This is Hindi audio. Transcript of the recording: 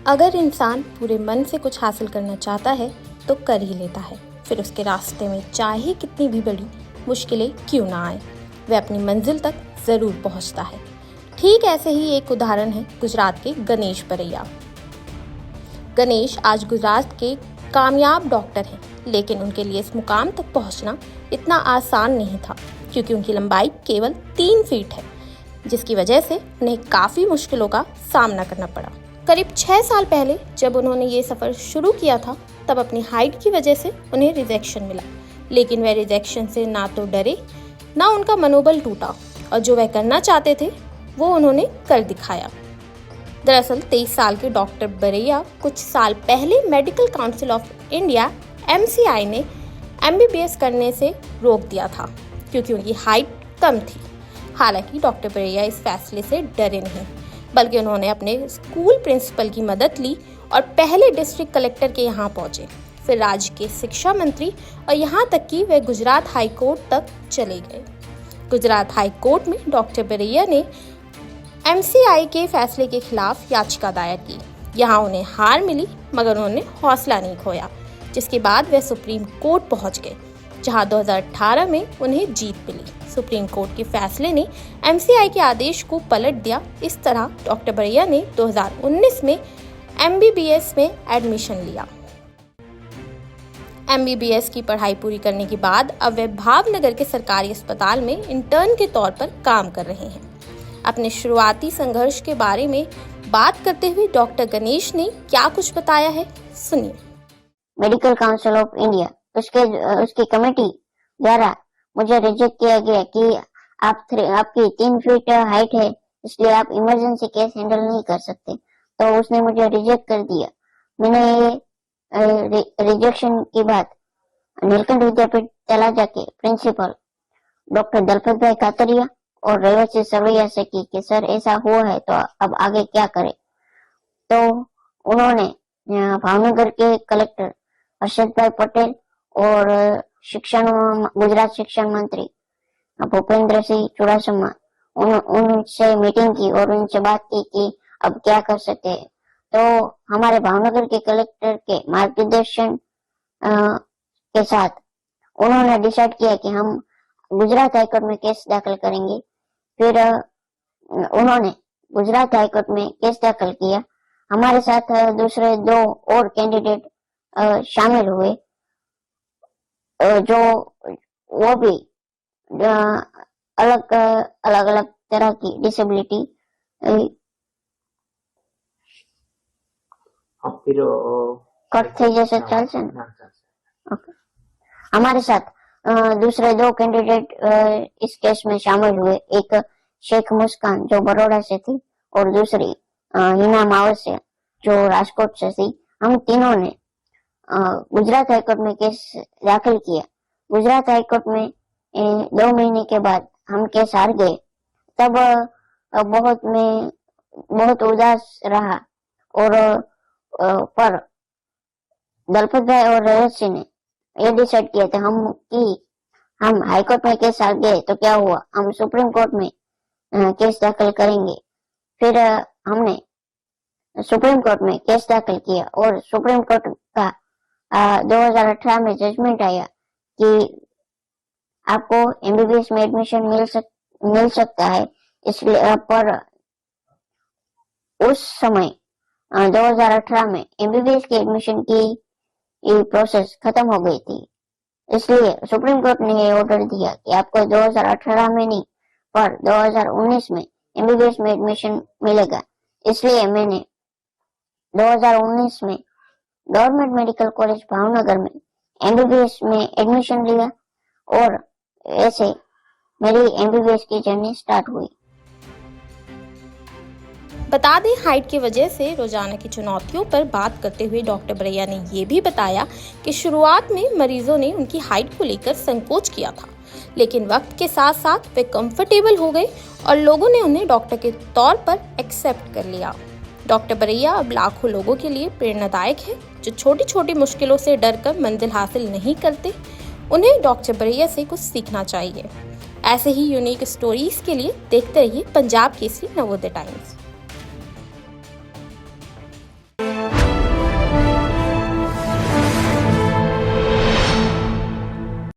अगर इंसान पूरे मन से कुछ हासिल करना चाहता है तो कर ही लेता है, फिर उसके रास्ते में चाहे कितनी भी बड़ी मुश्किलें क्यों ना आए, वह अपनी मंजिल तक ज़रूर पहुंचता है। ठीक ऐसे ही एक उदाहरण है गुजरात के गणेश बरैया। गणेश आज गुजरात के कामयाब डॉक्टर हैं, लेकिन उनके लिए इस मुकाम तक पहुंचना इतना आसान नहीं था, क्योंकि उनकी लंबाई केवल 3 फीट है, जिसकी वजह से उन्हें काफ़ी मुश्किलों का सामना करना पड़ा। करीब 6 साल पहले जब उन्होंने ये सफ़र शुरू किया था, तब अपनी हाइट की वजह से उन्हें रिजेक्शन मिला, लेकिन वह रिजेक्शन से ना तो डरे, ना उनका मनोबल टूटा, और जो वह करना चाहते थे वो उन्होंने कर दिखाया। दरअसल 23 साल के डॉक्टर बरैया कुछ साल पहले medical council of India (MCI) ने MBBS करने से रोक दिया था, क्योंकि उनकी हाइट कम थी। हालांकि डॉक्टर बरैया इस फैसले से डरे नहीं, बल्कि उन्होंने अपने स्कूल प्रिंसिपल की मदद ली और पहले डिस्ट्रिक्ट कलेक्टर के यहाँ पहुँचे, फिर राज्य के शिक्षा मंत्री, और यहाँ तक कि वे गुजरात हाई कोर्ट तक चले गए। गुजरात हाई कोर्ट में डॉक्टर बरैया ने MCI के फैसले के खिलाफ याचिका दायर की। यहाँ उन्हें हार मिली, मगर उन्होंने हौसला नहीं खोया, जिसके बाद वे सुप्रीम कोर्ट पहुँच गए, जहाँ 2018 में उन्हें जीत मिली। सुप्रीम कोर्ट के फैसले ने MCI के आदेश को पलट दिया। इस तरह डॉक्टर बरैया ने 2019 में MBBS में एडमिशन लिया। MBBS की पढ़ाई पूरी करने के बाद अब वे भावनगर के सरकारी अस्पताल में इंटर्न के तौर पर काम कर रहे हैं। अपने शुरुआती संघर्ष के बारे में बात करते हुए डॉक्टर गणेश ने क्या कुछ बताया है, सुनिए। मेडिकल काउंसिल ऑफ इंडिया उसकी कमेटी द्वारा मुझे रिजेक्ट किया गया कि आपकी 3 फीट हाइट है, इसलिए आप इमरजेंसी केस हैंडल नहीं कर सकते, तो उसने मुझे रिजेक्ट कर दिया। मैंने ये रिजेक्शन की बात नीलकंठ विद्यापीठ तलाजा के प्रिंसिपल डॉक्टर दलपत भाई कातरिया और रेवती सरवैया से की कि सर ऐसा हुआ है, तो अब आगे क्या करें। तो उन्होंने भावनगर के कलेक्टर हर्षद भाई पटेल और गुजरात शिक्षण मंत्री भूपेंद्र सिंह चुड़ासमा उनसे मीटिंग की और उनसे बात की कि अब क्या कर सकते हैं। तो हमारे भावनगर के कलेक्टर के मार्गदर्शन के साथ उन्होंने डिसाइड किया कि हम गुजरात हाईकोर्ट में केस दाखिल करेंगे। फिर उन्होंने गुजरात हाईकोर्ट में केस दाखिल किया। हमारे साथ दूसरे 2 और कैंडिडेट शामिल हुए, जो वो भी अलग अलग तरह की डिसेबिलिटी कट थे जैसे चल से। हमारे साथ दूसरे 2 कैंडिडेट इस केस में शामिल हुए, एक शेख मुस्कान जो बड़ौदा से थी और दूसरी हिना मावसिया जो राजकोट से थी। हम तीनों ने गुजरात हाईकोर्ट में केस दाखिल किया। गुजरात हाईकोर्ट में 2 महीने के बाद हम केस हार गए। तब बहुत उदास रहा, और पर दलपत भाई और रेवत सिंह ने ये डिसाइड किया था हम हाईकोर्ट में केस हार गए तो क्या हुआ, हम सुप्रीम कोर्ट में केस दाखिल करेंगे। फिर हमने सुप्रीम कोर्ट में केस दाखिल किया और सुप्रीम कोर्ट का 2018 में जजमेंट आया कि आपको MBBS में एडमिशन मिल सकता है। इसलिए पर उस समय 2018 में MBBS के एडमिशन की प्रोसेस खत्म हो गई थी, इसलिए सुप्रीम कोर्ट ने ये ऑर्डर दिया कि आपको 2018 में नहीं पर 2019 में MBBS में एडमिशन मिलेगा। इसलिए मैंने 2019 में गवर्नमेंट मेडिकल कॉलेज भावनगर में MBBS में एडमिशन लिया, और ऐसे मेरी MBBS की जर्नी स्टार्ट हुई। बता दें, हाइट की वजह से रोजाना की चुनौतियों पर बात करते हुए डॉक्टर बरैया ने ये भी बताया कि शुरुआत में मरीजों ने उनकी हाइट को लेकर संकोच किया था, लेकिन वक्त के साथ साथ वे कंफर्टेबल हो गए और लोगों ने उन्हें डॉक्टर के तौर पर एक्सेप्ट कर लिया। डॉक्टर बरैया अब लाखों लोगों के लिए प्रेरणादायक है, जो छोटी छोटी मुश्किलों से डरकर मंजिल हासिल नहीं करते। उन्हें डॉक्टर बरैया से कुछ सीखना चाहिए। ऐसे ही यूनिक स्टोरीज के लिए देखते रहिए पंजाब केसरी नवोदय टाइम्स।